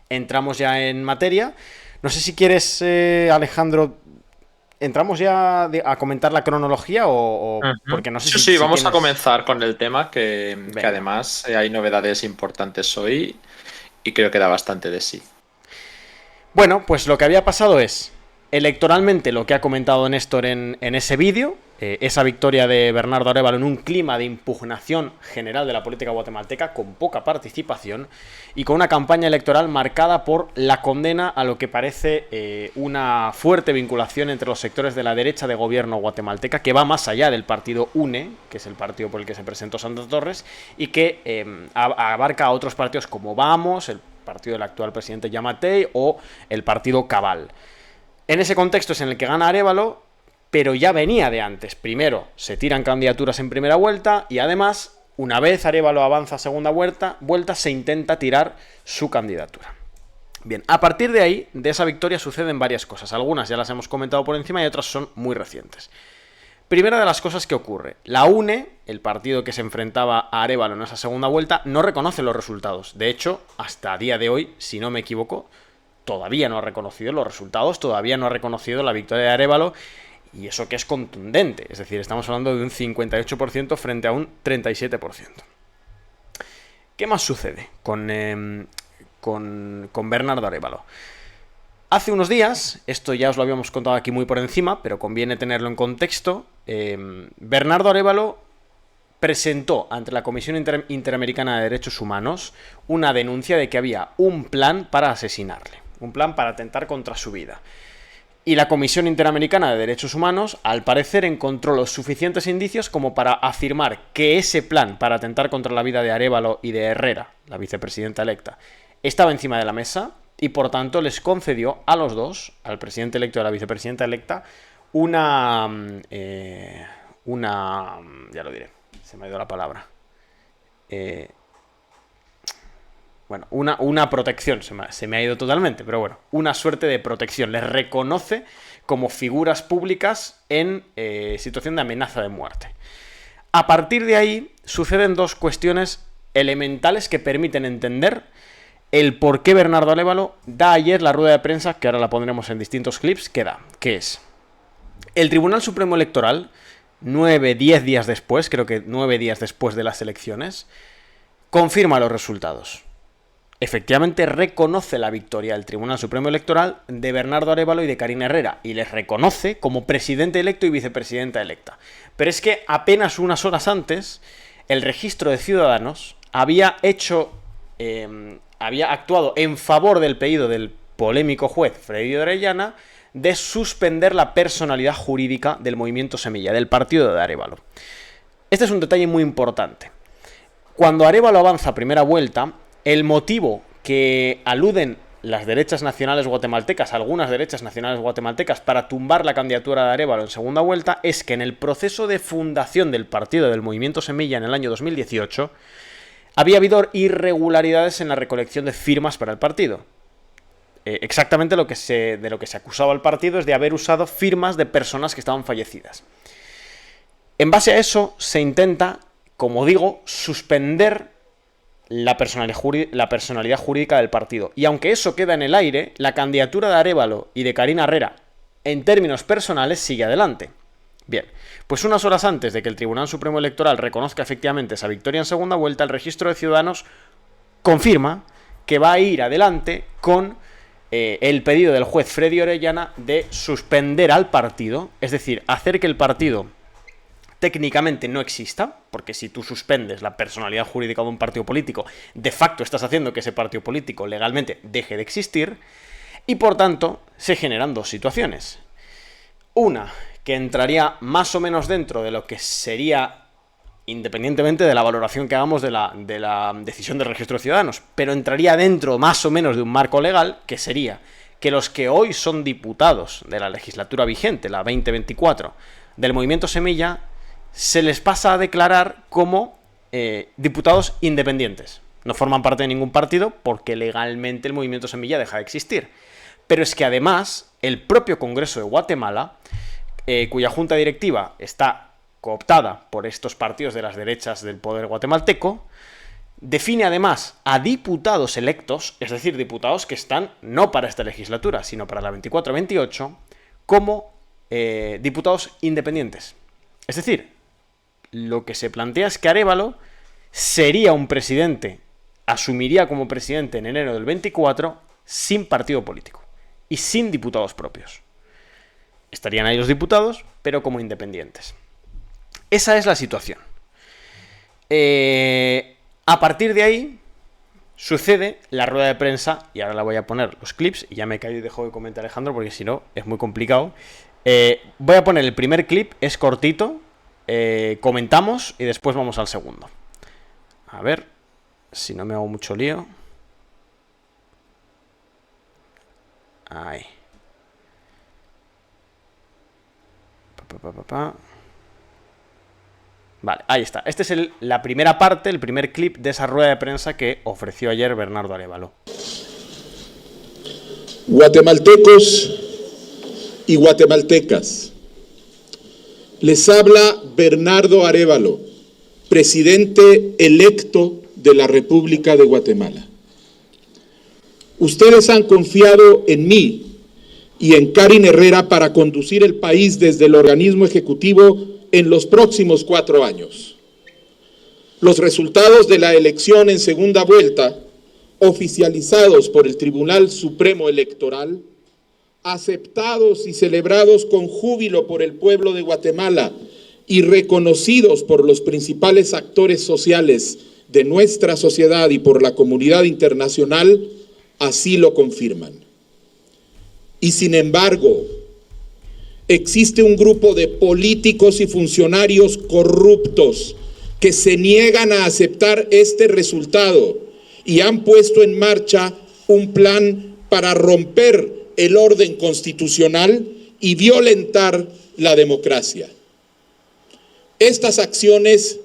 entramos ya en materia. No sé si quieres, Alejandro, entramos ya a comentar la cronología Ujú. porque no sé Sí, si, sí, si vamos a tienes... comenzar con el tema que Venga. además hay novedades importantes hoy y creo que da bastante de sí. Bueno, pues lo que había pasado es, electoralmente, lo que ha comentado Néstor en ese vídeo, esa victoria de Bernardo Arévalo en un clima de impugnación general de la política guatemalteca, con poca participación, y con una campaña electoral marcada por la condena a lo que parece una fuerte vinculación entre los sectores de la derecha de gobierno guatemalteca, que va más allá del partido UNE, que es el partido por el que se presentó Santos Torres, y que abarca a otros partidos como Vamos, el partido del actual presidente Yamatei o el partido Cabal. En ese contexto es en el que gana Arévalo, pero ya venía de antes. Primero se tiran candidaturas en primera vuelta y además, una vez Arévalo avanza a segunda vuelta, se intenta tirar su candidatura. Bien, a partir de ahí, de esa victoria suceden varias cosas. Algunas ya las hemos comentado por encima y otras son muy recientes. Primera de las cosas que ocurre, la UNE, el partido que se enfrentaba a Arévalo en esa segunda vuelta, no reconoce los resultados. De hecho, hasta a día de hoy, si no me equivoco, todavía no ha reconocido los resultados, todavía no ha reconocido la victoria de Arévalo, y eso que es contundente. Es decir, estamos hablando de un 58% frente a un 37%. ¿Qué más sucede con Bernardo Arévalo? Hace unos días, esto ya os lo habíamos contado aquí muy por encima, pero conviene tenerlo en contexto, Bernardo Arévalo presentó ante la Comisión Interamericana de Derechos Humanos una denuncia de que había un plan para asesinarle, un plan para atentar contra su vida. Y la Comisión Interamericana de Derechos Humanos, al parecer, encontró los suficientes indicios como para afirmar que ese plan para atentar contra la vida de Arévalo y de Herrera, la vicepresidenta electa, estaba encima de la mesa y por tanto les concedió a los dos, al presidente electo y a la vicepresidenta electa, una... ya lo diré, se me ha ido la palabra. Eh, bueno, una protección, se me ha ido totalmente, pero bueno, una suerte de protección. Les reconoce como figuras públicas en situación de amenaza de muerte. A partir de ahí suceden dos cuestiones elementales que permiten entender el por qué Bernardo Arévalo da ayer la rueda de prensa, que ahora la pondremos en distintos clips, que es el Tribunal Supremo Electoral, 10 días después, creo que 9 días después de las elecciones, confirma los resultados. Efectivamente reconoce la victoria del Tribunal Supremo Electoral de Bernardo Arévalo y de Karina Herrera, y les reconoce como presidente electo y vicepresidenta electa. Pero es que apenas unas horas antes, el Registro de Ciudadanos había actuado en favor del pedido del polémico juez Freddy Orellana de suspender la personalidad jurídica del movimiento Semilla, del partido de Arévalo. Este es un detalle muy importante. Cuando Arévalo avanza a primera vuelta, el motivo que aluden las derechas nacionales guatemaltecas, algunas derechas nacionales guatemaltecas, para tumbar la candidatura de Arévalo en segunda vuelta, es que en el proceso de fundación del partido del Movimiento Semilla en el año 2018, había habido irregularidades en la recolección de firmas para el partido. Exactamente de lo que se acusaba al partido es de haber usado firmas de personas que estaban fallecidas. En base a eso, se intenta, como digo, suspender la personalidad jurídica del partido. Y aunque eso queda en el aire, la candidatura de Arévalo y de Karina Herrera, en términos personales, sigue adelante. Bien, pues unas horas antes de que el Tribunal Supremo Electoral reconozca efectivamente esa victoria en segunda vuelta, el Registro de Ciudadanos confirma que va a ir adelante con el pedido del juez Freddy Orellana de suspender al partido, es decir, hacer que el partido técnicamente no exista, porque si tú suspendes la personalidad jurídica de un partido político, de facto estás haciendo que ese partido político legalmente deje de existir, y por tanto se generan dos situaciones. Una, que entraría más o menos dentro de lo que sería, independientemente de la valoración que hagamos de la decisión del Registro de Ciudadanos, pero entraría dentro más o menos de un marco legal, que sería que los que hoy son diputados de la legislatura vigente, la 2024, del Movimiento Semilla, se les pasa a declarar como diputados independientes. No forman parte de ningún partido porque legalmente el Movimiento Semilla deja de existir. Pero es que además el propio Congreso de Guatemala, cuya junta directiva está cooptada por estos partidos de las derechas del poder guatemalteco, Define además a diputados electos, es decir, diputados que están no para esta legislatura, sino para la 24-28, como diputados independientes. Es decir, lo que se plantea es que Arévalo sería un presidente, asumiría como presidente en enero del 24 sin partido político y sin diputados propios. Estarían ahí los diputados, pero como independientes. Esa es la situación. A partir de ahí sucede la rueda de prensa, y ahora la voy a poner los clips, y ya me callo y dejo de comentar Alejandro, porque si no es muy complicado. Voy a poner el primer clip, es cortito, comentamos y después vamos al segundo. A ver si no me hago mucho lío. Ahí. Vale, ahí está. Esta es la primera parte, el primer clip de esa rueda de prensa que ofreció ayer Bernardo Arévalo. Guatemaltecos y guatemaltecas, les habla Bernardo Arévalo, presidente electo de la República de Guatemala. Ustedes han confiado en mí y en Karin Herrera para conducir el país desde el organismo ejecutivo en los próximos 4 años. Los resultados de la elección en segunda vuelta, oficializados por el Tribunal Supremo Electoral, aceptados y celebrados con júbilo por el pueblo de Guatemala y reconocidos por los principales actores sociales de nuestra sociedad y por la comunidad internacional, así lo confirman. Y sin embargo, existe un grupo de políticos y funcionarios corruptos que se niegan a aceptar este resultado y han puesto en marcha un plan para romper el orden constitucional y violentar la democracia. Estas acciones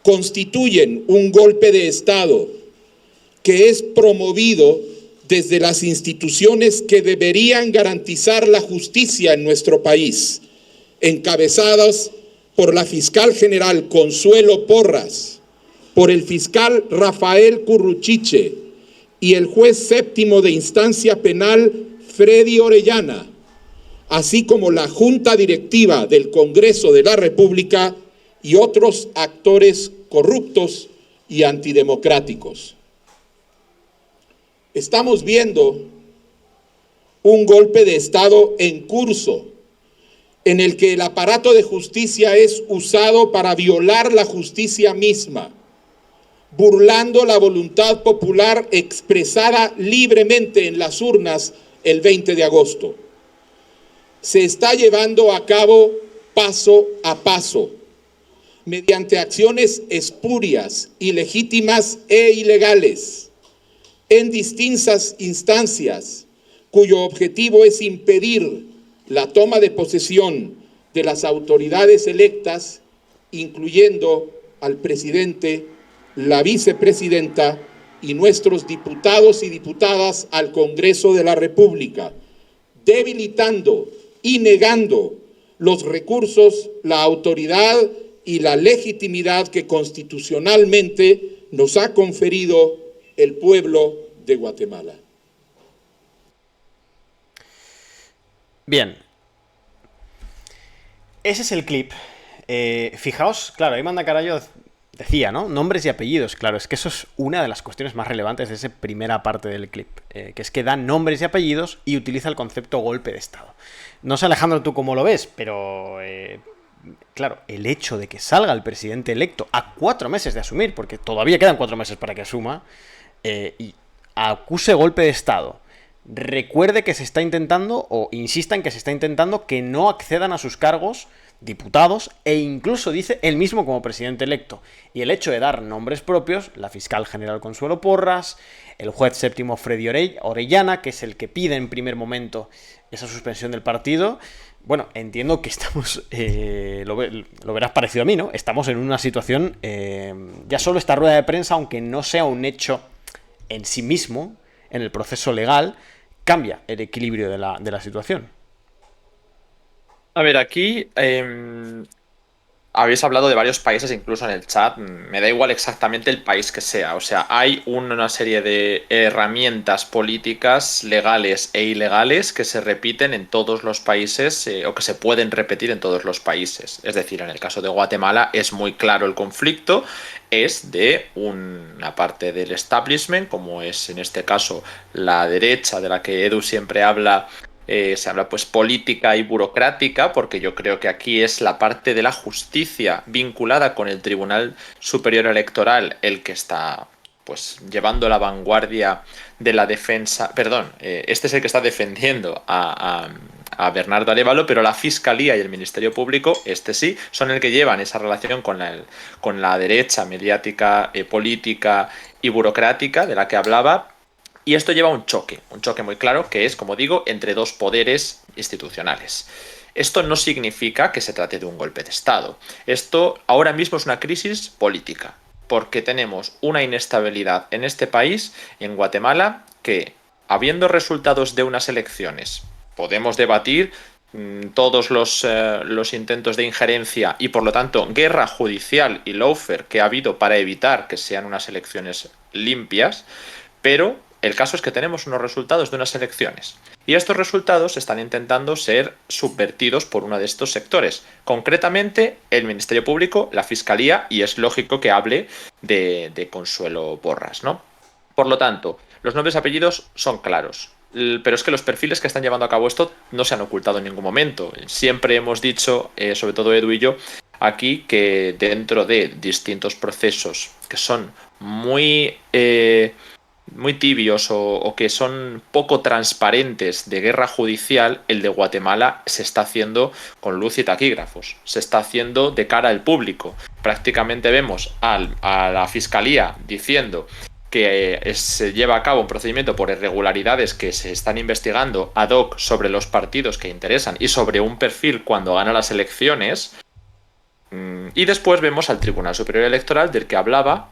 constituyen un golpe de Estado que es promovido desde las instituciones que deberían garantizar la justicia en nuestro país, encabezadas por la fiscal general Consuelo Porras, por el fiscal Rafael Curruchiche y el juez séptimo de instancia penal Freddy Orellana, así como la Junta Directiva del Congreso de la República y otros actores corruptos y antidemocráticos. Estamos viendo un golpe de Estado en curso, en el que el aparato de justicia es usado para violar la justicia misma, burlando la voluntad popular expresada libremente en las urnas el 20 de agosto. Se está llevando a cabo paso a paso, mediante acciones espurias, ilegítimas e ilegales, en distintas instancias, cuyo objetivo es impedir la toma de posesión de las autoridades electas, incluyendo al presidente, la vicepresidenta y nuestros diputados y diputadas al Congreso de la República, debilitando y negando los recursos, la autoridad y la legitimidad que constitucionalmente nos ha conferido el pueblo de Guatemala. Bien. Ese es el clip. Fijaos, claro, ahí Manda Carallo decía, ¿no? Nombres y apellidos. Claro, es que eso es una de las cuestiones más relevantes de esa primera parte del clip. Que es que da nombres y apellidos y utiliza el concepto golpe de Estado. No sé, Alejandro, tú cómo lo ves, pero claro, el hecho de que salga el presidente electo a 4 meses de asumir, porque todavía quedan 4 meses para que asuma, y acuse golpe de Estado, recuerde que se está intentando, o insista en que se está intentando, que no accedan a sus cargos diputados, e incluso dice él mismo como presidente electo. Y el hecho de dar nombres propios, la fiscal general Consuelo Porras, el juez séptimo Freddy Orellana, que es el que pide en primer momento esa suspensión del partido. Bueno, entiendo que estamos, lo verás parecido a mí, ¿no? Estamos en una situación, ya solo esta rueda de prensa, aunque no sea un hecho en sí mismo, en el proceso legal, cambia el equilibrio de la situación. A ver, aquí habéis hablado de varios países, incluso en el chat. Me da igual exactamente el país que sea. O sea, hay una serie de herramientas políticas legales e ilegales que se repiten en todos los países o que se pueden repetir en todos los países. Es decir, en el caso de Guatemala es muy claro el conflicto. Es de una parte del establishment, como es en este caso la derecha, de la que Edu siempre habla. Se habla pues política y burocrática, porque yo creo que aquí es la parte de la justicia vinculada con el Tribunal Superior Electoral el que está pues llevando la vanguardia de la defensa. Perdón, este es el que está defendiendo a Bernardo Arévalo, pero la Fiscalía y el Ministerio Público, este sí, son el que llevan esa relación con la derecha mediática, política y burocrática de la que hablaba. Y esto lleva a un choque muy claro, que es, como digo, entre dos poderes institucionales. Esto no significa que se trate de un golpe de Estado. Esto ahora mismo es una crisis política, porque tenemos una inestabilidad en este país, en Guatemala, que, habiendo resultados de unas elecciones, podemos debatir todos los intentos de injerencia y, por lo tanto, guerra judicial y lawfare que ha habido para evitar que sean unas elecciones limpias, pero el caso es que tenemos unos resultados de unas elecciones y estos resultados están intentando ser subvertidos por uno de estos sectores, concretamente el Ministerio Público, la Fiscalía, y es lógico que hable de Consuelo Borras, ¿no? Por lo tanto, los nombres y apellidos son claros, pero es que los perfiles que están llevando a cabo esto no se han ocultado en ningún momento. Siempre hemos dicho, sobre todo Edu y yo, aquí, que dentro de distintos procesos que son muy tibios o que son poco transparentes de guerra judicial, el de Guatemala se está haciendo con luz y taquígrafos, se está haciendo de cara al público. Prácticamente vemos a la Fiscalía diciendo que se lleva a cabo un procedimiento por irregularidades que se están investigando ad hoc sobre los partidos que interesan y sobre un perfil cuando gana las elecciones. Y después vemos al Tribunal Superior Electoral del que hablaba,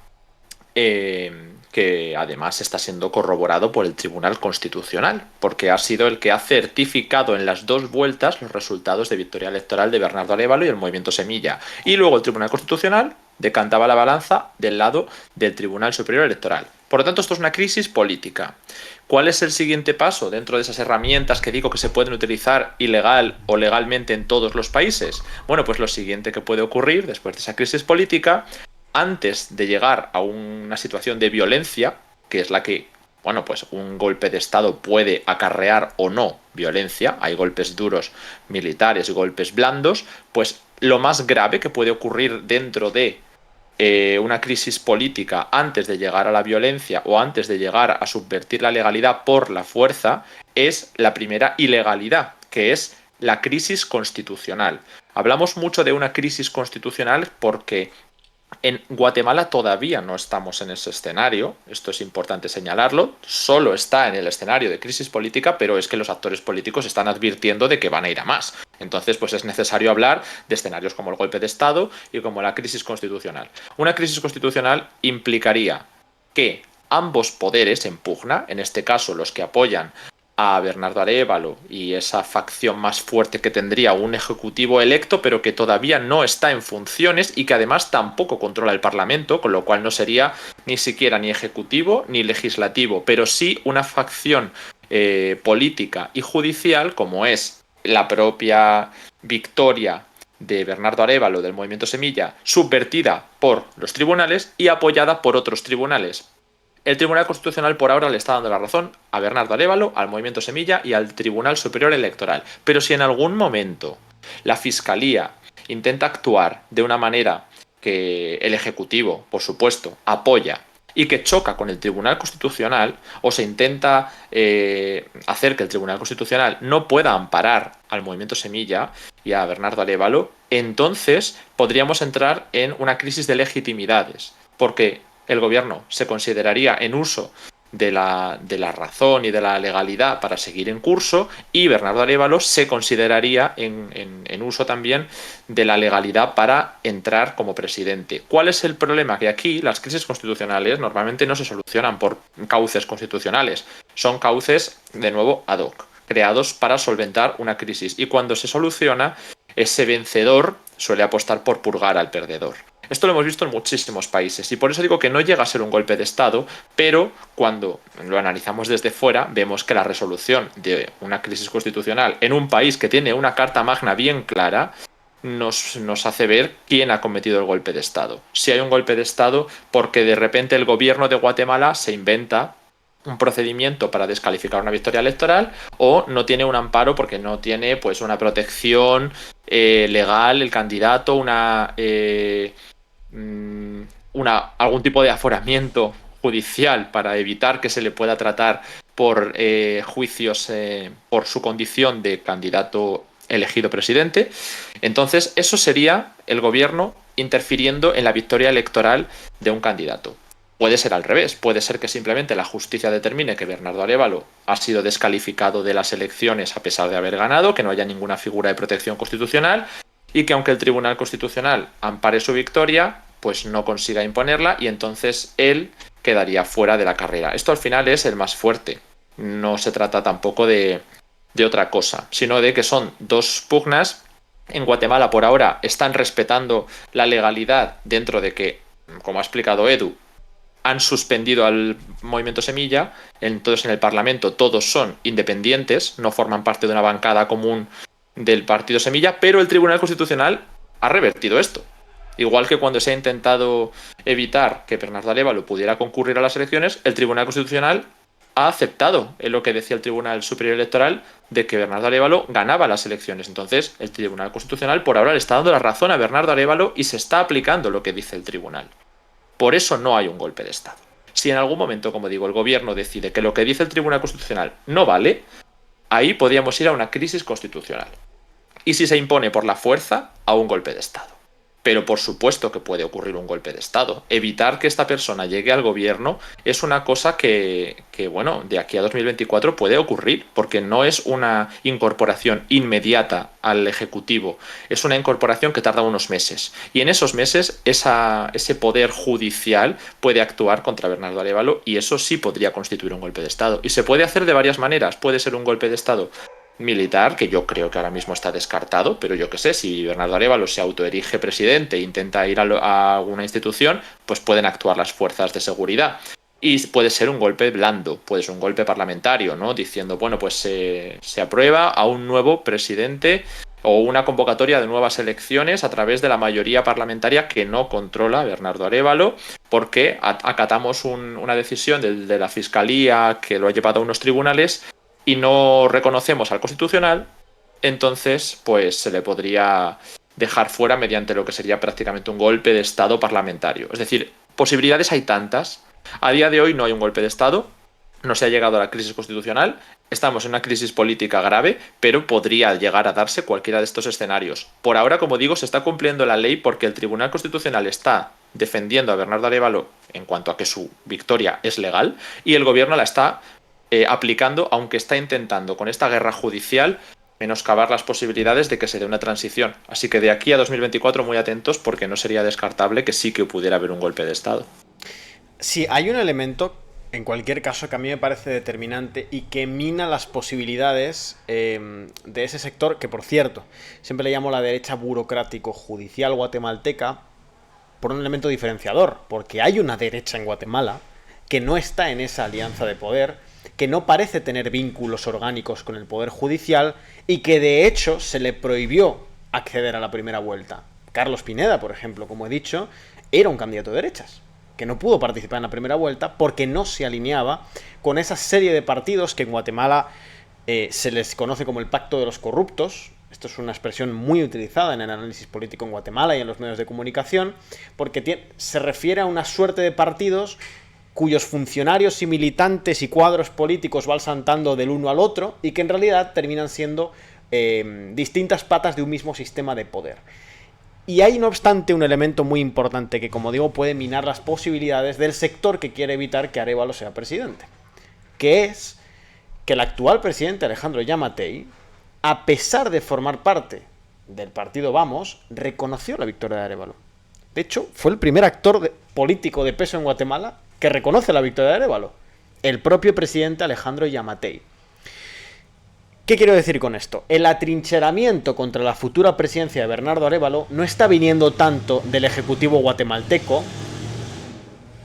que además está siendo corroborado por el Tribunal Constitucional, porque ha sido el que ha certificado en las dos vueltas los resultados de victoria electoral de Bernardo Arévalo y el Movimiento Semilla. Y luego el Tribunal Constitucional decantaba la balanza del lado del Tribunal Superior Electoral. Por lo tanto, esto es una crisis política. ¿Cuál es el siguiente paso dentro de esas herramientas que digo que se pueden utilizar ilegal o legalmente en todos los países? Bueno, pues lo siguiente que puede ocurrir después de esa crisis política, antes de llegar a una situación de violencia, que es la que, bueno, pues un golpe de Estado puede acarrear o no violencia, hay golpes duros militares, golpes blandos, pues lo más grave que puede ocurrir dentro de una crisis política antes de llegar a la violencia o antes de llegar a subvertir la legalidad por la fuerza es la primera ilegalidad, que es la crisis constitucional. Hablamos mucho de una crisis constitucional porque en Guatemala todavía no estamos en ese escenario, esto es importante señalarlo, solo está en el escenario de crisis política, pero es que los actores políticos están advirtiendo de que van a ir a más. Entonces, pues es necesario hablar de escenarios como el golpe de Estado y como la crisis constitucional. Una crisis constitucional implicaría que ambos poderes en pugna, en este caso los que apoyan a Bernardo Arévalo y esa facción más fuerte que tendría un ejecutivo electo pero que todavía no está en funciones y que además tampoco controla el Parlamento, con lo cual no sería ni siquiera ni ejecutivo ni legislativo, pero sí una facción política y judicial como es la propia victoria de Bernardo Arévalo del Movimiento Semilla, subvertida por los tribunales y apoyada por otros tribunales. El Tribunal Constitucional por ahora le está dando la razón a Bernardo Arévalo, al Movimiento Semilla y al Tribunal Superior Electoral. Pero si en algún momento la Fiscalía intenta actuar de una manera que el Ejecutivo, por supuesto, apoya y que choca con el Tribunal Constitucional, o se intenta hacer que el Tribunal Constitucional no pueda amparar al Movimiento Semilla y a Bernardo Arévalo, entonces podríamos entrar en una crisis de legitimidades, porque el gobierno se consideraría en uso de la razón y de la legalidad para seguir en curso y Bernardo Arévalo se consideraría en uso también de la legalidad para entrar como presidente. ¿Cuál es el problema? Que aquí las crisis constitucionales normalmente no se solucionan por cauces constitucionales, son cauces, de nuevo, ad hoc, creados para solventar una crisis y cuando se soluciona, ese vencedor suele apostar por purgar al perdedor. Esto lo hemos visto en muchísimos países y por eso digo que no llega a ser un golpe de Estado, pero cuando lo analizamos desde fuera vemos que la resolución de una crisis constitucional en un país que tiene una carta magna bien clara nos hace ver quién ha cometido el golpe de Estado. Si hay un golpe de Estado porque de repente el gobierno de Guatemala se inventa un procedimiento para descalificar una victoria electoral o no tiene un amparo porque no tiene pues una protección legal el candidato, algún tipo de aforamiento judicial para evitar que se le pueda tratar por juicios por su condición de candidato elegido presidente. Entonces eso sería el gobierno interfiriendo en la victoria electoral de un candidato. Puede ser al revés, puede ser que simplemente la justicia determine que Bernardo Arévalo ha sido descalificado de las elecciones a pesar de haber ganado, que no haya ninguna figura de protección constitucional y que aunque el Tribunal Constitucional ampare su victoria, pues no consiga imponerla y entonces él quedaría fuera de la carrera. Esto al final es el más fuerte. No se trata tampoco de otra cosa, sino de que son dos pugnas. En Guatemala por ahora están respetando la legalidad dentro de que, como ha explicado Edu, han suspendido al movimiento Semilla, entonces en el Parlamento todos son independientes, no forman parte de una bancada común del partido Semilla, pero el Tribunal Constitucional ha revertido esto. Igual que cuando se ha intentado evitar que Bernardo Arévalo pudiera concurrir a las elecciones, el Tribunal Constitucional ha aceptado en lo que decía el Tribunal Superior Electoral de que Bernardo Arévalo ganaba las elecciones. Entonces, el Tribunal Constitucional por ahora le está dando la razón a Bernardo Arévalo y se está aplicando lo que dice el Tribunal. Por eso no hay un golpe de Estado. Si en algún momento, como digo, el gobierno decide que lo que dice el Tribunal Constitucional no vale, ahí podríamos ir a una crisis constitucional. Y si se impone por la fuerza, a un golpe de Estado. Pero por supuesto que puede ocurrir un golpe de Estado. Evitar que esta persona llegue al gobierno es una cosa que, bueno, de aquí a 2024 puede ocurrir, porque no es una incorporación inmediata al Ejecutivo, es una incorporación que tarda unos meses. Y en esos meses ese poder judicial puede actuar contra Bernardo Arévalo y eso sí podría constituir un golpe de Estado. Y se puede hacer de varias maneras. Puede ser un golpe de Estado militar, que yo creo que ahora mismo está descartado, pero yo qué sé, si Bernardo Arévalo se autoerige presidente e intenta ir a alguna institución, pues pueden actuar las fuerzas de seguridad. Y puede ser un golpe blando, puede ser un golpe parlamentario, ¿no? Diciendo, bueno, pues se aprueba a un nuevo presidente o una convocatoria de nuevas elecciones a través de la mayoría parlamentaria que no controla Bernardo Arévalo, porque acatamos una decisión de la Fiscalía que lo ha llevado a unos tribunales y no reconocemos al Constitucional, entonces pues se le podría dejar fuera mediante lo que sería prácticamente un golpe de Estado parlamentario. Es decir, posibilidades hay tantas. A día de hoy no hay un golpe de Estado, no se ha llegado a la crisis constitucional, estamos en una crisis política grave, pero podría llegar a darse cualquiera de estos escenarios. Por ahora, como digo, se está cumpliendo la ley porque el Tribunal Constitucional está defendiendo a Bernardo Arévalo en cuanto a que su victoria es legal y el gobierno la está aplicando, aunque está intentando con esta guerra judicial menoscabar las posibilidades de que se dé una transición. Así que de aquí a 2024 muy atentos porque no sería descartable que sí que pudiera haber un golpe de Estado. Sí, hay un elemento, en cualquier caso, que a mí me parece determinante y que mina las posibilidades de ese sector, que por cierto, siempre le llamo la derecha burocrático-judicial guatemalteca, por un elemento diferenciador, porque hay una derecha en Guatemala que no está en esa alianza de poder, que no parece tener vínculos orgánicos con el Poder Judicial y que de hecho se le prohibió acceder a la primera vuelta. Carlos Pineda, por ejemplo, como he dicho, era un candidato de derechas, que no pudo participar en la primera vuelta porque no se alineaba con esa serie de partidos que en Guatemala se les conoce como el Pacto de los Corruptos. Esto es una expresión muy utilizada en el análisis político en Guatemala y en los medios de comunicación, porque se refiere a una suerte de partidos cuyos funcionarios y militantes y cuadros políticos van saltando del uno al otro y que en realidad terminan siendo distintas patas de un mismo sistema de poder. Y hay, no obstante, un elemento muy importante que, como digo, puede minar las posibilidades del sector que quiere evitar que Arévalo sea presidente, que es que el actual presidente Alejandro Yamatei, a pesar de formar parte del partido Vamos, reconoció la victoria de Arévalo. De hecho, fue el primer actor político de peso en Guatemala que reconoce la victoria de Arévalo, el propio presidente Alejandro Yamatei. ¿Qué quiero decir con esto? El atrincheramiento contra la futura presidencia de Bernardo Arévalo no está viniendo tanto del ejecutivo guatemalteco.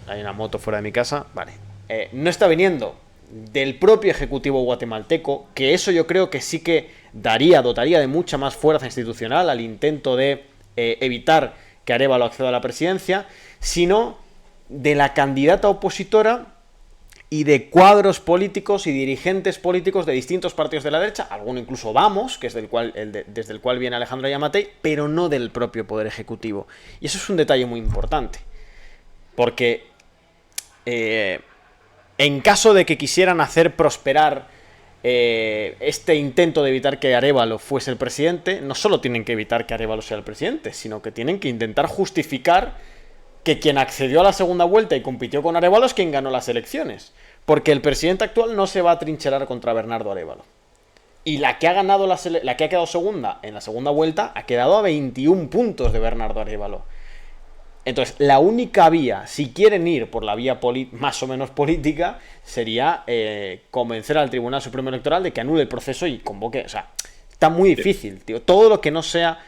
Hay una moto fuera de mi casa, vale. No está viniendo del propio ejecutivo guatemalteco, que eso yo creo que sí que dotaría de mucha más fuerza institucional al intento de evitar que Arévalo acceda a la presidencia, sino de la candidata opositora y de cuadros políticos y dirigentes políticos de distintos partidos de la derecha, alguno incluso Vamos, que es desde el cual viene Alejandro Yamatei, pero no del propio Poder Ejecutivo. Y eso es un detalle muy importante, porque en caso de que quisieran hacer prosperar este intento de evitar que Arévalo fuese el presidente, no solo tienen que evitar que Arévalo sea el presidente, sino que tienen que intentar justificar que quien accedió a la segunda vuelta y compitió con Arévalo es quien ganó las elecciones. Porque el presidente actual no se va a trincherar contra Bernardo Arévalo. Y la que ha ganado la que ha quedado segunda en la segunda vuelta ha quedado a 21 puntos de Bernardo Arévalo. Entonces, la única vía, si quieren ir por la vía más o menos política, sería convencer al Tribunal Supremo Electoral de que anule el proceso y convoque. O sea, está muy difícil, tío. Todo lo que no sea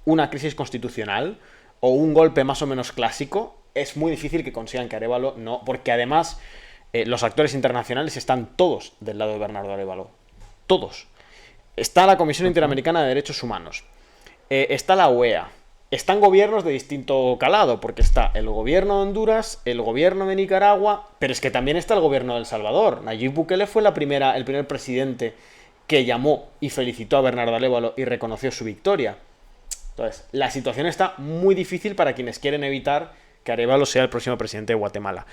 una crisis constitucional o un golpe más o menos clásico, es muy difícil que consigan que Arévalo no. Porque además, los actores internacionales están todos del lado de Bernardo Arévalo. Todos. Está la Comisión Interamericana de Derechos Humanos. Está la OEA. Están gobiernos de distinto calado, porque está el gobierno de Honduras, el gobierno de Nicaragua, pero es que también está el gobierno de El Salvador. Nayib Bukele fue el primer presidente que llamó y felicitó a Bernardo Arévalo y reconoció su victoria. Entonces, la situación está muy difícil para quienes quieren evitar que Arévalo sea el próximo presidente de Guatemala.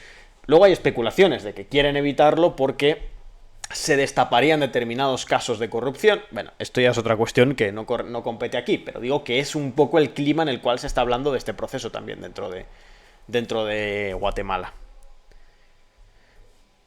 Luego hay especulaciones de que quieren evitarlo porque se destaparían determinados casos de corrupción. Bueno, esto ya es otra cuestión que no compete aquí, pero digo que es un poco el clima en el cual se está hablando de este proceso también dentro de Guatemala.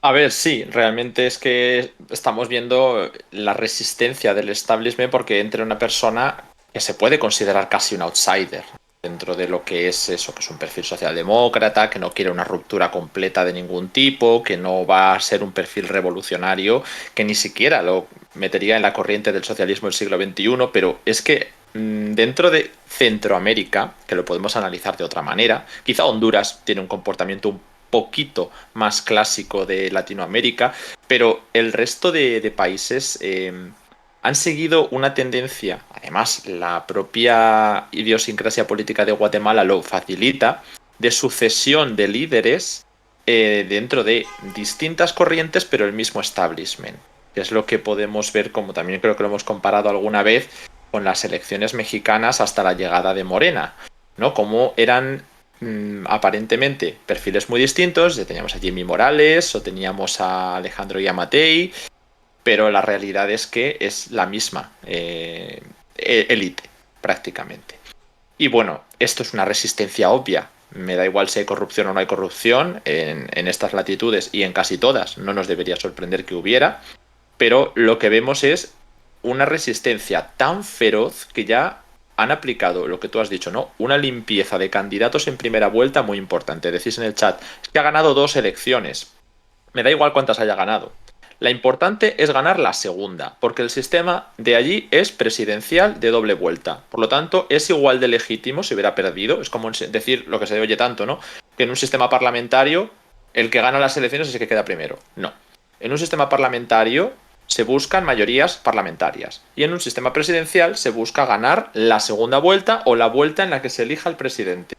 A ver, sí, realmente es que estamos viendo la resistencia del establishment porque entre una persona que se puede considerar casi un outsider dentro de lo que es eso, que es un perfil socialdemócrata, que no quiere una ruptura completa de ningún tipo, que no va a ser un perfil revolucionario, que ni siquiera lo metería en la corriente del socialismo del siglo XXI, pero es que dentro de Centroamérica, que lo podemos analizar de otra manera, quizá Honduras tiene un comportamiento un poquito más clásico de Latinoamérica, pero el resto de países han seguido una tendencia, además la propia idiosincrasia política de Guatemala lo facilita, de sucesión de líderes dentro de distintas corrientes, pero el mismo establishment, que es lo que podemos ver, como también creo que lo hemos comparado alguna vez con las elecciones mexicanas hasta la llegada de Morena, ¿no? Como eran aparentemente perfiles muy distintos. Teníamos a Jimmy Morales o teníamos a Alejandro Yamatei, pero la realidad es que es la misma élite prácticamente. Y bueno, esto es una resistencia obvia. Me da igual si hay corrupción o no hay corrupción en estas latitudes, y en casi todas no nos debería sorprender que hubiera, pero lo que vemos es una resistencia tan feroz que ya han aplicado lo que tú has dicho, ¿no? Una limpieza de candidatos en primera vuelta muy importante. Decís en el chat, es que ha ganado 2 elecciones. Me da igual cuántas haya ganado. La importante es ganar la segunda, porque el sistema de allí es presidencial de doble vuelta. Por lo tanto, es igual de legítimo si hubiera perdido. Es como decir lo que se oye tanto, ¿no? Que en un sistema parlamentario, el que gana las elecciones es el que queda primero. No. En un sistema parlamentario se buscan mayorías parlamentarias. Y en un sistema presidencial se busca ganar la segunda vuelta o la vuelta en la que se elija el presidente.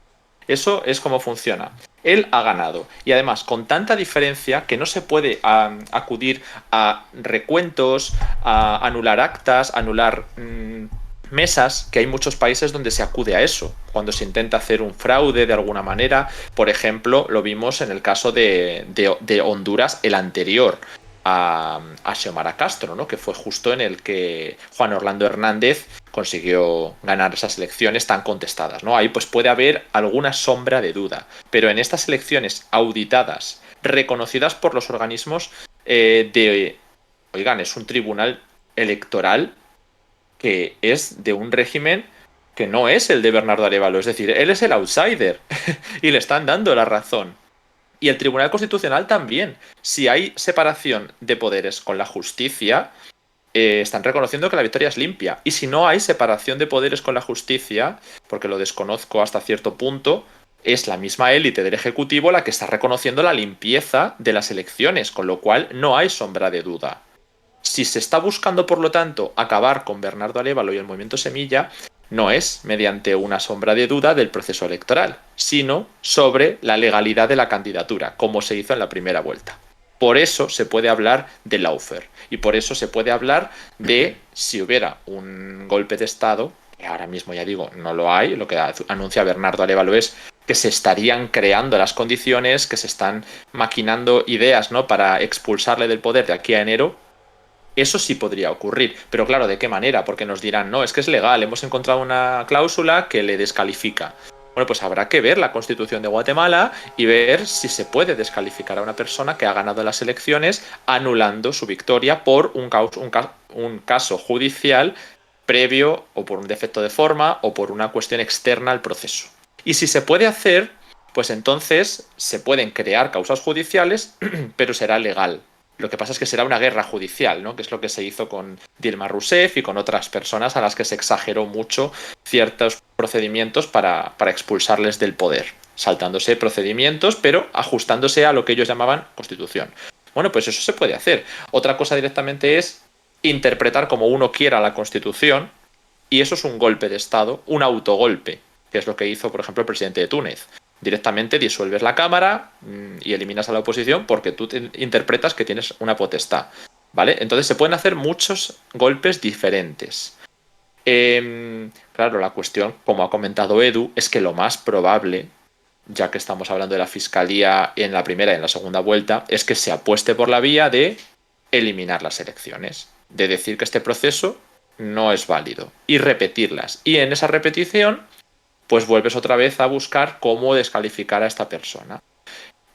Eso es como funciona. Él ha ganado. Y además, con tanta diferencia que no se puede acudir a recuentos, a anular actas, anular mesas, que hay muchos países donde se acude a eso, cuando se intenta hacer un fraude de alguna manera. Por ejemplo, lo vimos en el caso de Honduras, el anterior a Xiomara Castro, ¿no? Que fue justo en el que Juan Orlando Hernández consiguió ganar esas elecciones tan contestadas, ¿no? Ahí pues puede haber alguna sombra de duda, pero en estas elecciones auditadas, reconocidas por los organismos oigan, es un tribunal electoral que es de un régimen que no es el de Bernardo Arévalo, es decir, él es el outsider y le están dando la razón. Y el Tribunal Constitucional también. Si hay separación de poderes con la justicia, están reconociendo que la victoria es limpia. Y si no hay separación de poderes con la justicia, porque lo desconozco hasta cierto punto, es la misma élite del Ejecutivo la que está reconociendo la limpieza de las elecciones, con lo cual no hay sombra de duda. Si se está buscando, por lo tanto, acabar con Bernardo Arévalo y el movimiento Semilla, no es mediante una sombra de duda del proceso electoral, sino sobre la legalidad de la candidatura, como se hizo en la primera vuelta. Por eso se puede hablar de lawfare, y por eso se puede hablar de si hubiera un golpe de Estado, que ahora mismo ya digo, no lo hay, lo que anuncia Bernardo Arévalo es que se estarían creando las condiciones, que se están maquinando ideas, ¿no?, para expulsarle del poder de aquí a enero. Eso sí podría ocurrir, pero claro, ¿de qué manera? Porque nos dirán, no, es que es legal, hemos encontrado una cláusula que le descalifica. Bueno, pues habrá que ver la Constitución de Guatemala y ver si se puede descalificar a una persona que ha ganado las elecciones anulando su victoria por un caso judicial previo, o por un defecto de forma, o por una cuestión externa al proceso. Y si se puede hacer, pues entonces se pueden crear causas judiciales, pero será legal. Lo que pasa es que será una guerra judicial, ¿no?, que es lo que se hizo con Dilma Rousseff y con otras personas a las que se exageró mucho ciertos procedimientos para expulsarles del poder, saltándose procedimientos, pero ajustándose a lo que ellos llamaban Constitución. Bueno, pues eso se puede hacer. Otra cosa directamente es interpretar como uno quiera la Constitución, y eso es un golpe de Estado, un autogolpe, que es lo que hizo, por ejemplo, el presidente de Túnez. Directamente disuelves la Cámara y eliminas a la oposición porque tú interpretas que tienes una potestad, ¿vale? Entonces se pueden hacer muchos golpes diferentes. Claro, la cuestión, como ha comentado Edu, es que lo más probable, ya que estamos hablando de la Fiscalía en la primera y en la segunda vuelta, es que se apueste por la vía de eliminar las elecciones, de decir que este proceso no es válido y repetirlas. Y en esa repetición, pues vuelves otra vez a buscar cómo descalificar a esta persona.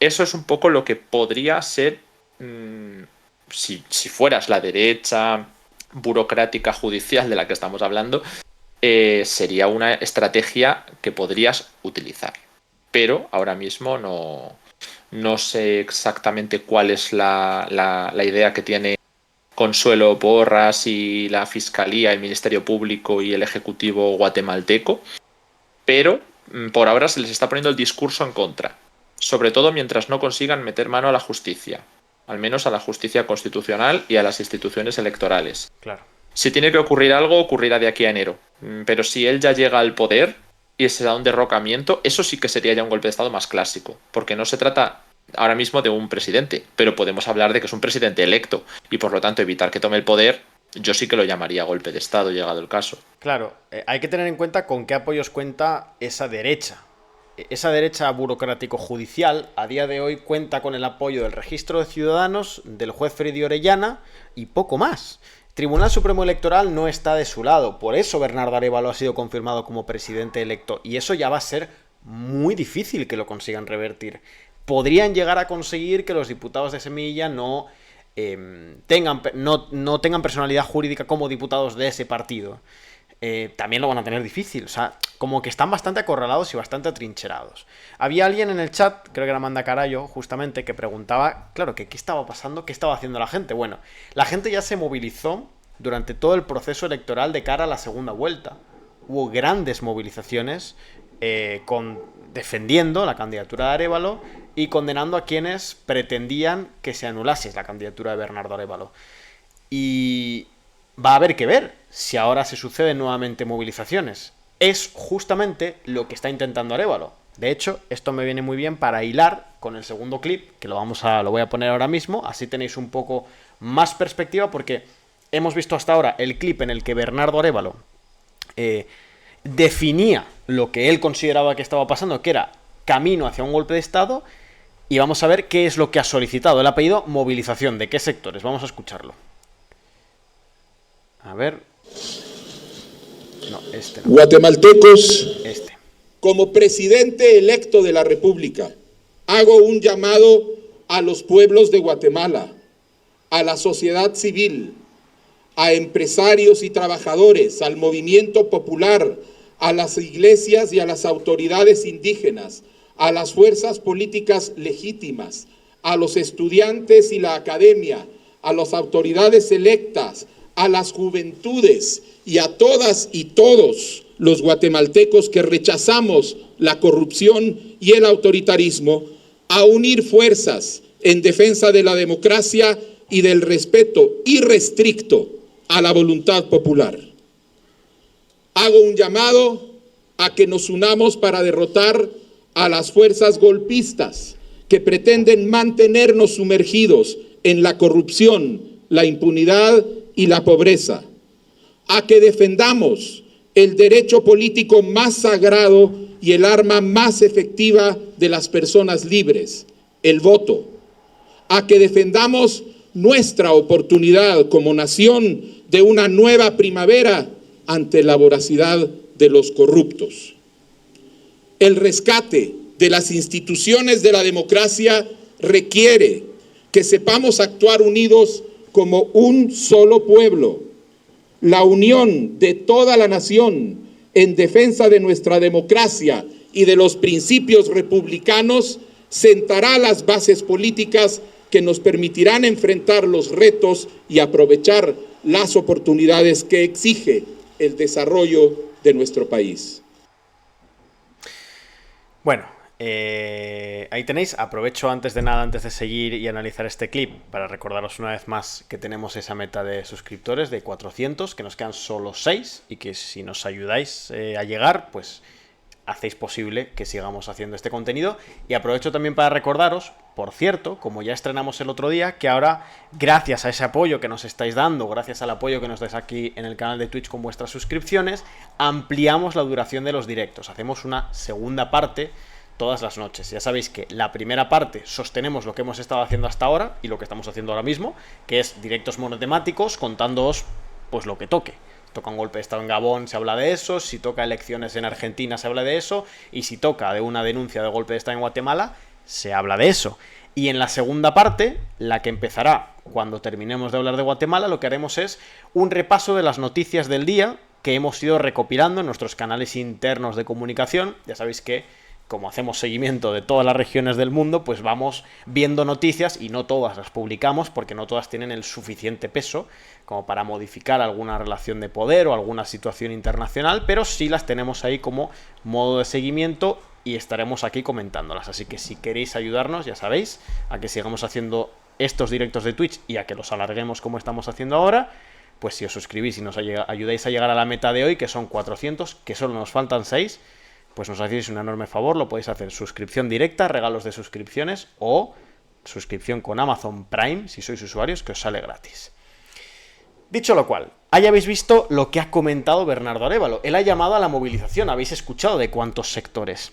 Eso es un poco lo que podría ser, si fueras la derecha burocrática judicial de la que estamos hablando, sería una estrategia que podrías utilizar. Pero ahora mismo no sé exactamente cuál es la idea que tiene Consuelo Porras y la Fiscalía, el Ministerio Público y el Ejecutivo guatemalteco, pero por ahora se les está poniendo el discurso en contra, sobre todo mientras no consigan meter mano a la justicia, al menos a la justicia constitucional y a las instituciones electorales. Claro. Si tiene que ocurrir algo, ocurrirá de aquí a enero, pero si él ya llega al poder y se da un derrocamiento, eso sí que sería ya un golpe de Estado más clásico, porque no se trata ahora mismo de un presidente, pero podemos hablar de que es un presidente electo y por lo tanto evitar que tome el poder, yo sí que lo llamaría golpe de Estado, llegado el caso. Claro, hay que tener en cuenta con qué apoyos cuenta esa derecha. Esa derecha burocrático-judicial a día de hoy cuenta con el apoyo del Registro de Ciudadanos, del juez Freddy Orellana y poco más. Tribunal Supremo Electoral no está de su lado, por eso Bernardo Arévalo ha sido confirmado como presidente electo, y eso ya va a ser muy difícil que lo consigan revertir. Podrían llegar a conseguir que los diputados de Semilla no tengan personalidad jurídica como diputados de ese partido. También lo van a tener difícil, o sea, como que están bastante acorralados y bastante atrincherados. Había alguien en el chat, creo que era Amanda Carayo, justamente, que preguntaba, claro, que qué estaba pasando, qué estaba haciendo la gente. Bueno, la gente ya se movilizó durante todo el proceso electoral de cara a la segunda vuelta. Hubo grandes movilizaciones defendiendo la candidatura de Arévalo y condenando a quienes pretendían que se anulase la candidatura de Bernardo Arévalo. Y va a haber que ver si ahora se suceden nuevamente movilizaciones. Es justamente lo que está intentando Arévalo. De hecho, esto me viene muy bien para hilar con el segundo clip, que lo voy a poner ahora mismo, así tenéis un poco más perspectiva, porque hemos visto hasta ahora el clip en el que Bernardo Arévalo definía lo que él consideraba que estaba pasando, que era camino hacia un golpe de Estado, y vamos a ver qué es lo que ha solicitado. Él ha pedido movilización. ¿De qué sectores? Vamos a escucharlo. A ver. No, este no. Guatemaltecos, Este. como presidente electo de la República, hago un llamado a los pueblos de Guatemala, a la sociedad civil, a empresarios y trabajadores, al movimiento popular, a las iglesias y a las autoridades indígenas, a las fuerzas políticas legítimas, a los estudiantes y la academia, a las autoridades electas, a las juventudes y a todas y todos los guatemaltecos que rechazamos la corrupción y el autoritarismo a unir fuerzas en defensa de la democracia y del respeto irrestricto a la voluntad popular. Hago un llamado a que nos unamos para derrotar a las fuerzas golpistas que pretenden mantenernos sumergidos en la corrupción, la impunidad y la pobreza, a que defendamos el derecho político más sagrado y el arma más efectiva de las personas libres, el voto, a que defendamos nuestra oportunidad como nación de una nueva primavera ante la voracidad de los corruptos. El rescate de las instituciones de la democracia requiere que sepamos actuar unidos como un solo pueblo. La unión de toda la nación en defensa de nuestra democracia y de los principios republicanos sentará las bases políticas que nos permitirán enfrentar los retos y aprovechar las oportunidades que exige el desarrollo de nuestro país. Bueno, ahí tenéis. Aprovecho antes de seguir y analizar este clip para recordaros una vez más que tenemos esa meta de suscriptores de 400, que nos quedan solo 6 y que si nos ayudáis a llegar, pues hacéis posible que sigamos haciendo este contenido. Y aprovecho también para recordaros, por cierto, como ya estrenamos el otro día, que ahora, gracias a ese apoyo que nos estáis dando, gracias al apoyo que nos dais aquí en el canal de Twitch con vuestras suscripciones, ampliamos la duración de los directos. Hacemos una segunda parte todas las noches. Ya sabéis que la primera parte sostenemos lo que hemos estado haciendo hasta ahora y lo que estamos haciendo ahora mismo, que es directos monotemáticos contándoos pues lo que toque. Toca un golpe de estado en Gabón, se habla de eso. Si toca elecciones en Argentina, se habla de eso. Y si toca de una denuncia de golpe de estado en Guatemala, se habla de eso. Y en la segunda parte, la que empezará cuando terminemos de hablar de Guatemala, lo que haremos es un repaso de las noticias del día que hemos ido recopilando en nuestros canales internos de comunicación. Ya sabéis que, como hacemos seguimiento de todas las regiones del mundo, pues vamos viendo noticias y no todas las publicamos porque no todas tienen el suficiente peso como para modificar alguna relación de poder o alguna situación internacional, pero sí las tenemos ahí como modo de seguimiento y estaremos aquí comentándolas. Así que si queréis ayudarnos, ya sabéis, a que sigamos haciendo estos directos de Twitch y a que los alarguemos como estamos haciendo ahora, pues si os suscribís y nos ayudáis a llegar a la meta de hoy, que son 400, que solo nos faltan 6, pues nos hacéis un enorme favor. Lo podéis hacer suscripción directa, regalos de suscripciones o suscripción con Amazon Prime, si sois usuarios, que os sale gratis. Dicho lo cual, ahí habéis visto lo que ha comentado Bernardo Arévalo. Él ha llamado a la movilización. Habéis escuchado de cuántos sectores.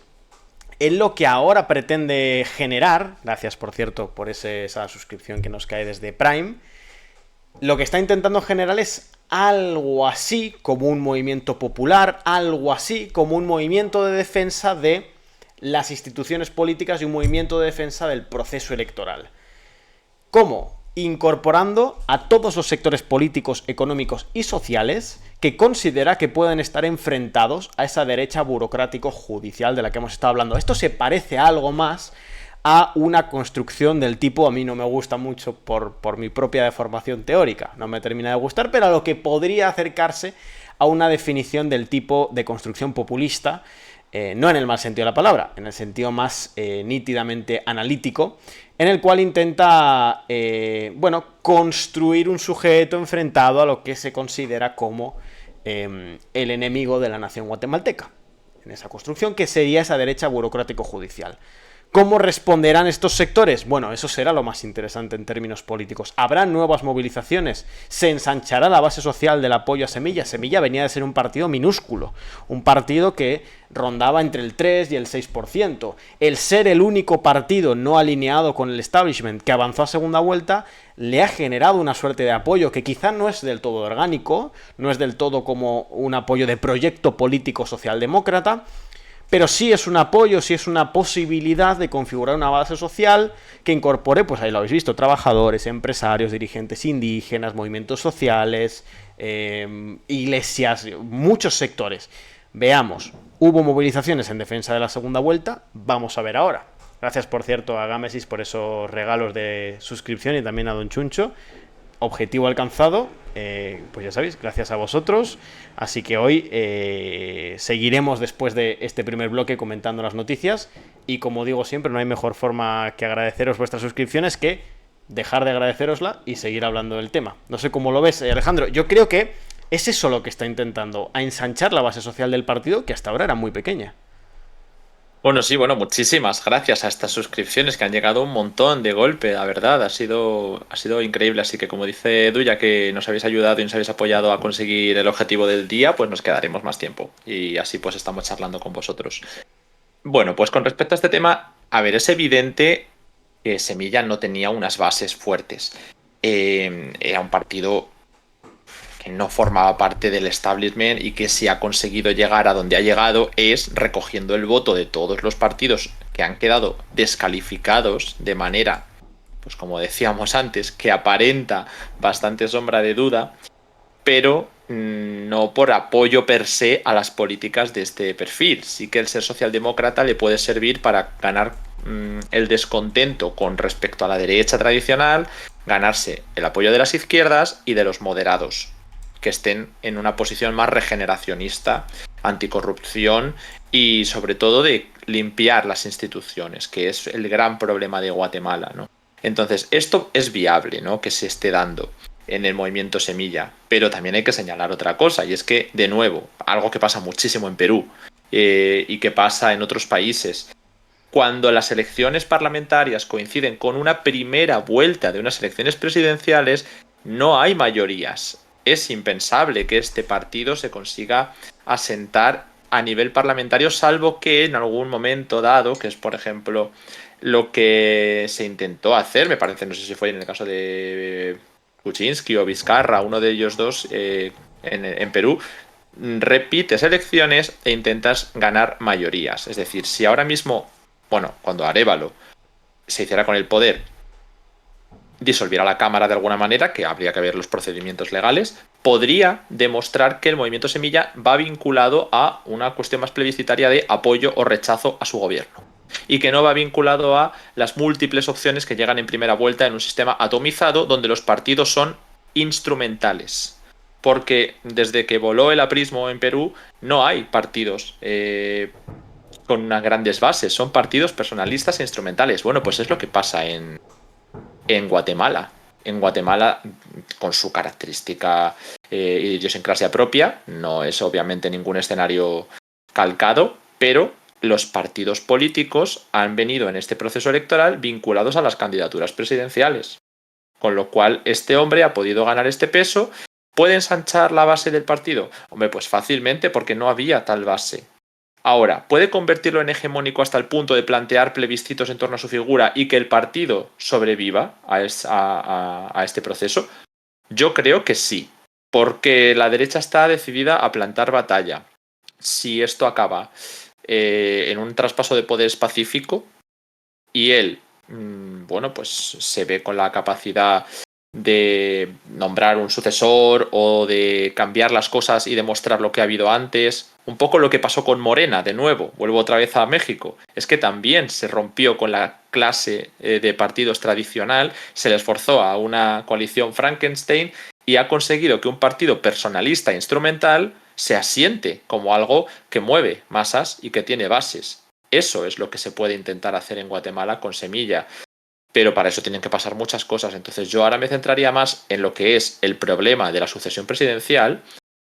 Él lo que ahora pretende generar, gracias por cierto por esa suscripción que nos cae desde Prime, lo que está intentando generar es algo así como un movimiento popular, algo así como un movimiento de defensa de las instituciones políticas y un movimiento de defensa del proceso electoral. ¿Cómo? Incorporando a todos los sectores políticos, económicos y sociales que considera que pueden estar enfrentados a esa derecha burocrático-judicial de la que hemos estado hablando. Esto se parece a algo más a una construcción del tipo, a mí no me gusta mucho por mi propia deformación teórica, no me termina de gustar, pero a lo que podría acercarse a una definición del tipo de construcción populista, no en el mal sentido de la palabra, en el sentido más nítidamente analítico, en el cual intenta, construir un sujeto enfrentado a lo que se considera como el enemigo de la nación guatemalteca, en esa construcción que sería esa derecha burocrático-judicial. ¿Cómo responderán estos sectores? Bueno, eso será lo más interesante en términos políticos. ¿Habrá nuevas movilizaciones? ¿Se ensanchará la base social del apoyo a Semilla? Semilla venía de ser un partido minúsculo, un partido que rondaba entre el 3 y el 6%. El ser el único partido no alineado con el establishment que avanzó a segunda vuelta le ha generado una suerte de apoyo que quizá no es del todo orgánico, no es del todo como un apoyo de proyecto político socialdemócrata, pero sí es un apoyo, sí es una posibilidad de configurar una base social que incorpore, pues ahí lo habéis visto, trabajadores, empresarios, dirigentes indígenas, movimientos sociales, iglesias, muchos sectores. Veamos, hubo movilizaciones en defensa de la segunda vuelta, vamos a ver ahora. Gracias, por cierto, a Gámesis por esos regalos de suscripción y también a Don Chuncho. Objetivo alcanzado, pues ya sabéis, gracias a vosotros. Así que hoy seguiremos después de este primer bloque comentando las noticias. Y como digo siempre, no hay mejor forma que agradeceros vuestras suscripciones que dejar de agradecerosla y seguir hablando del tema. No sé cómo lo ves, Alejandro. Yo creo que es eso lo que está intentando, a ensanchar la base social del partido, que hasta ahora era muy pequeña. Bueno, sí, bueno, muchísimas gracias a estas suscripciones que han llegado un montón de golpe, la verdad, ha sido increíble. Así que como dice Edu, ya que nos habéis ayudado y nos habéis apoyado a conseguir el objetivo del día, pues nos quedaremos más tiempo. Y así pues estamos charlando con vosotros. Bueno, pues con respecto a este tema, a ver, es evidente que Semilla no tenía unas bases fuertes. Era un partido que no formaba parte del establishment y que si ha conseguido llegar a donde ha llegado es recogiendo el voto de todos los partidos que han quedado descalificados de manera, pues como decíamos antes, que aparenta bastante sombra de duda, pero no por apoyo per se a las políticas de este perfil. Sí que el ser socialdemócrata le puede servir para ganar el descontento con respecto a la derecha tradicional, ganarse el apoyo de las izquierdas y de los moderados, que estén en una posición más regeneracionista, anticorrupción y sobre todo de limpiar las instituciones, que es el gran problema de Guatemala, ¿no? Entonces, esto es viable, ¿no?, que se esté dando en el movimiento Semilla, pero también hay que señalar otra cosa, y es que, de nuevo, algo que pasa muchísimo en Perú y que pasa en otros países, cuando las elecciones parlamentarias coinciden con una primera vuelta de unas elecciones presidenciales, no hay mayorías. Es impensable que este partido se consiga asentar a nivel parlamentario, salvo que en algún momento dado, que es por ejemplo lo que se intentó hacer, me parece, no sé si fue en el caso de Kuczynski o Vizcarra, uno de ellos dos en Perú, repites elecciones e intentas ganar mayorías. Es decir, si ahora mismo, bueno, cuando Arévalo se hiciera con el poder, disolviera la Cámara de alguna manera, que habría que ver los procedimientos legales, podría demostrar que el movimiento Semilla va vinculado a una cuestión más plebiscitaria de apoyo o rechazo a su gobierno, y que no va vinculado a las múltiples opciones que llegan en primera vuelta en un sistema atomizado donde los partidos son instrumentales. Porque desde que voló el aprismo en Perú no hay partidos con unas grandes bases, son partidos personalistas e instrumentales. Bueno, pues es lo que pasa en Guatemala. En Guatemala, con su característica idiosincrasia propia, no es obviamente ningún escenario calcado, pero los partidos políticos han venido en este proceso electoral vinculados a las candidaturas presidenciales. Con lo cual, este hombre ha podido ganar este peso. ¿Puede ensanchar la base del partido? Hombre, pues fácilmente, porque no había tal base. Ahora, ¿puede convertirlo en hegemónico hasta el punto de plantear plebiscitos en torno a su figura y que el partido sobreviva a este proceso? Yo creo que sí, porque la derecha está decidida a plantar batalla. Si esto acaba en un traspaso de poderes pacífico y él, bueno, pues se ve con la capacidad de nombrar un sucesor o de cambiar las cosas y demostrar lo que ha habido antes. Un poco lo que pasó con Morena, de nuevo, vuelvo otra vez a México, es que también se rompió con la clase de partidos tradicional, se le esforzó a una coalición Frankenstein y ha conseguido que un partido personalista e instrumental se asiente como algo que mueve masas y que tiene bases. Eso es lo que se puede intentar hacer en Guatemala con Semilla. Pero para eso tienen que pasar muchas cosas. Entonces yo ahora me centraría más en lo que es el problema de la sucesión presidencial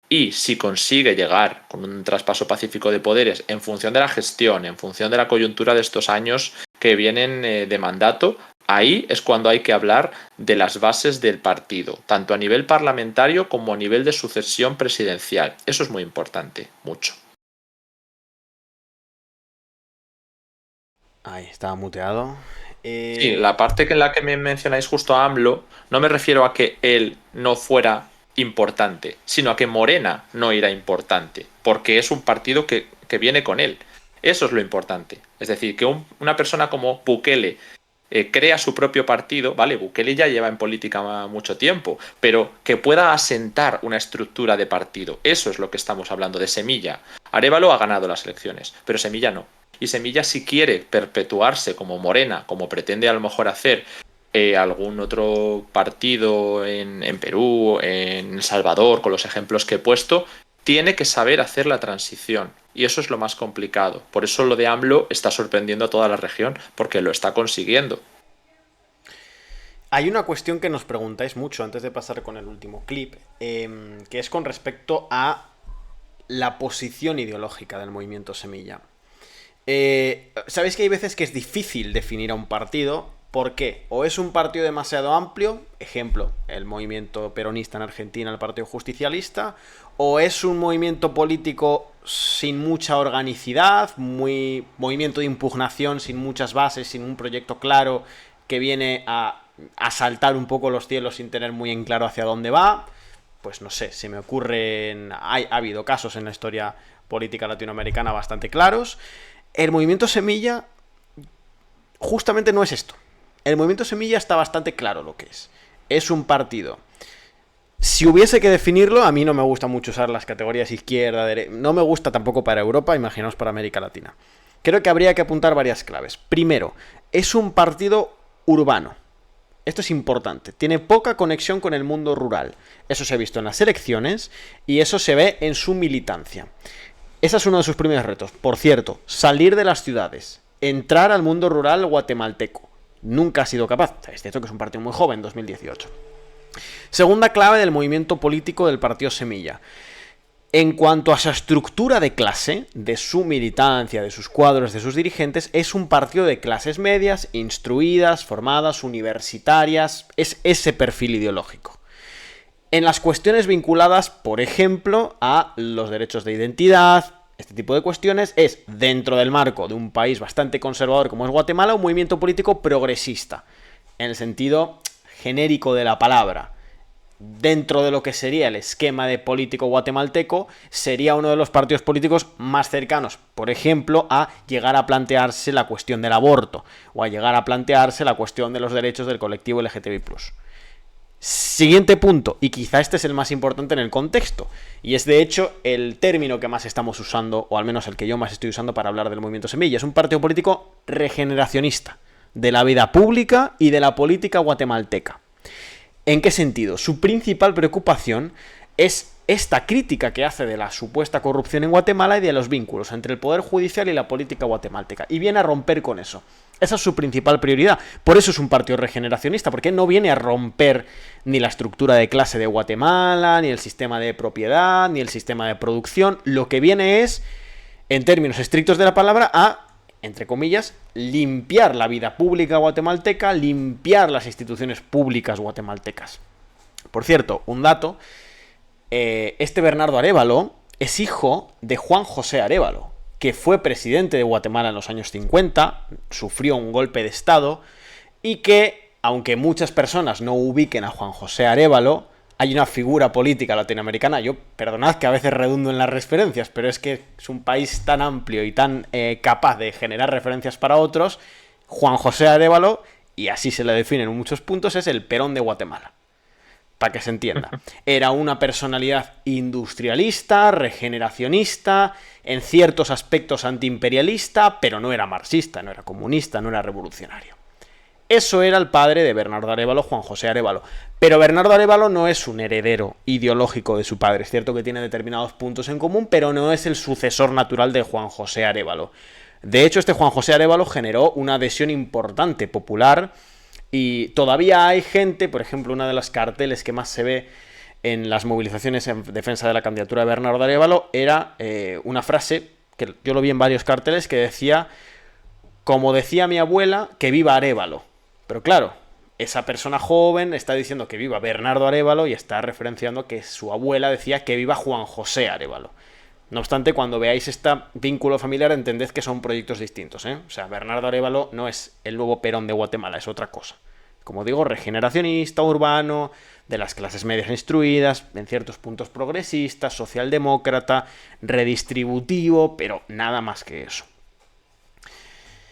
y si consigue llegar con un traspaso pacífico de poderes en función de la gestión, en función de la coyuntura de estos años que vienen de mandato, ahí es cuando hay que hablar de las bases del partido, tanto a nivel parlamentario como a nivel de sucesión presidencial. Eso es muy importante, mucho. Ahí, estaba muteado. Sí, la parte en la que me mencionáis justo a AMLO, no me refiero a que él no fuera importante, sino a que Morena no era importante, porque es un partido que viene con él. Eso es lo importante. Es decir, que una persona como Bukele crea su propio partido, ¿vale? Bukele ya lleva en política mucho tiempo, pero que pueda asentar una estructura de partido. Eso es lo que estamos hablando de Semilla. Arévalo ha ganado las elecciones, pero Semilla no. Y Semilla, si quiere perpetuarse como Morena, como pretende a lo mejor hacer algún otro partido en Perú, en El Salvador, con los ejemplos que he puesto, tiene que saber hacer la transición. Y eso es lo más complicado. Por eso lo de AMLO está sorprendiendo a toda la región, porque lo está consiguiendo. Hay una cuestión que nos preguntáis mucho antes de pasar con el último clip, que es con respecto a la posición ideológica del movimiento Semilla. Sabéis que hay veces que es difícil definir a un partido. ¿Por qué? O es un partido demasiado amplio, ejemplo, el movimiento peronista en Argentina, el Partido Justicialista, o es un movimiento político sin mucha organicidad, movimiento de impugnación, sin muchas bases, sin un proyecto claro, que viene a saltar un poco los cielos sin tener muy en claro hacia dónde va. Pues no sé, se me ocurren... Ha habido casos en la historia política latinoamericana bastante claros. El movimiento Semilla justamente no es esto. El movimiento Semilla está bastante claro lo que es. Es un partido. Si hubiese que definirlo, a mí no me gusta mucho usar las categorías izquierda, derecha. No me gusta tampoco para Europa, imaginaos para América Latina. Creo que habría que apuntar varias claves. Primero, es un partido urbano. Esto es importante. Tiene poca conexión con el mundo rural. Eso se ha visto en las elecciones y eso se ve en su militancia. Ese es uno de sus primeros retos. Por cierto, salir de las ciudades, entrar al mundo rural guatemalteco. Nunca ha sido capaz. Es cierto que es un partido muy joven, 2018. Segunda clave del movimiento político del partido Semilla. En cuanto a su estructura de clase, de su militancia, de sus cuadros, de sus dirigentes, es un partido de clases medias, instruidas, formadas, universitarias. Es ese perfil ideológico. En las cuestiones vinculadas, por ejemplo, a los derechos de identidad, este tipo de cuestiones, es, dentro del marco de un país bastante conservador como es Guatemala, un movimiento político progresista, en el sentido genérico de la palabra. Dentro de lo que sería el esquema de político guatemalteco, sería uno de los partidos políticos más cercanos, por ejemplo, a llegar a plantearse la cuestión del aborto, o a llegar a plantearse la cuestión de los derechos del colectivo LGTBI+. Siguiente punto, y quizá este es el más importante en el contexto, y es de hecho el término que más estamos usando, o al menos el que yo más estoy usando para hablar del movimiento Semilla. Es un partido político regeneracionista de la vida pública y de la política guatemalteca. ¿En qué sentido? Su principal preocupación es esta crítica que hace de la supuesta corrupción en Guatemala y de los vínculos entre el poder judicial y la política guatemalteca, y viene a romper con eso. Esa es su principal prioridad. Por eso es un partido regeneracionista, porque no viene a romper ni la estructura de clase de Guatemala, ni el sistema de propiedad, ni el sistema de producción. Lo que viene es, en términos estrictos de la palabra, a, entre comillas, limpiar la vida pública guatemalteca, limpiar las instituciones públicas guatemaltecas. Por cierto, un dato, este Bernardo Arévalo es hijo de Juan José Arévalo, que fue presidente de Guatemala en los años 50, sufrió un golpe de estado y que, aunque muchas personas no ubiquen a Juan José Arévalo, hay una figura política latinoamericana, yo perdonad que a veces redundo en las referencias, pero es que es un país tan amplio y tan capaz de generar referencias para otros. Juan José Arévalo, y así se le define en muchos puntos, es el Perón de Guatemala. Para que se entienda. Era una personalidad industrialista, regeneracionista, en ciertos aspectos antiimperialista, pero no era marxista, no era comunista, no era revolucionario. Eso era el padre de Bernardo Arévalo, Juan José Arévalo. Pero Bernardo Arévalo no es un heredero ideológico de su padre. Es cierto que tiene determinados puntos en común, pero no es el sucesor natural de Juan José Arévalo. De hecho, este Juan José Arévalo generó una adhesión importante, popular, y todavía hay gente, por ejemplo, una de las carteles que más se ve en las movilizaciones en defensa de la candidatura de Bernardo Arévalo era una frase, que yo lo vi en varios carteles, que decía, como decía mi abuela, que viva Arévalo. Pero claro, esa persona joven está diciendo que viva Bernardo Arévalo y está referenciando que su abuela decía que viva Juan José Arévalo. No obstante, cuando veáis este vínculo familiar, entended que son proyectos distintos, ¿eh? O sea, Bernardo Arévalo no es el nuevo Perón de Guatemala, es otra cosa. Como digo, regeneracionista, urbano, de las clases medias instruidas, en ciertos puntos progresista, socialdemócrata, redistributivo, pero nada más que eso.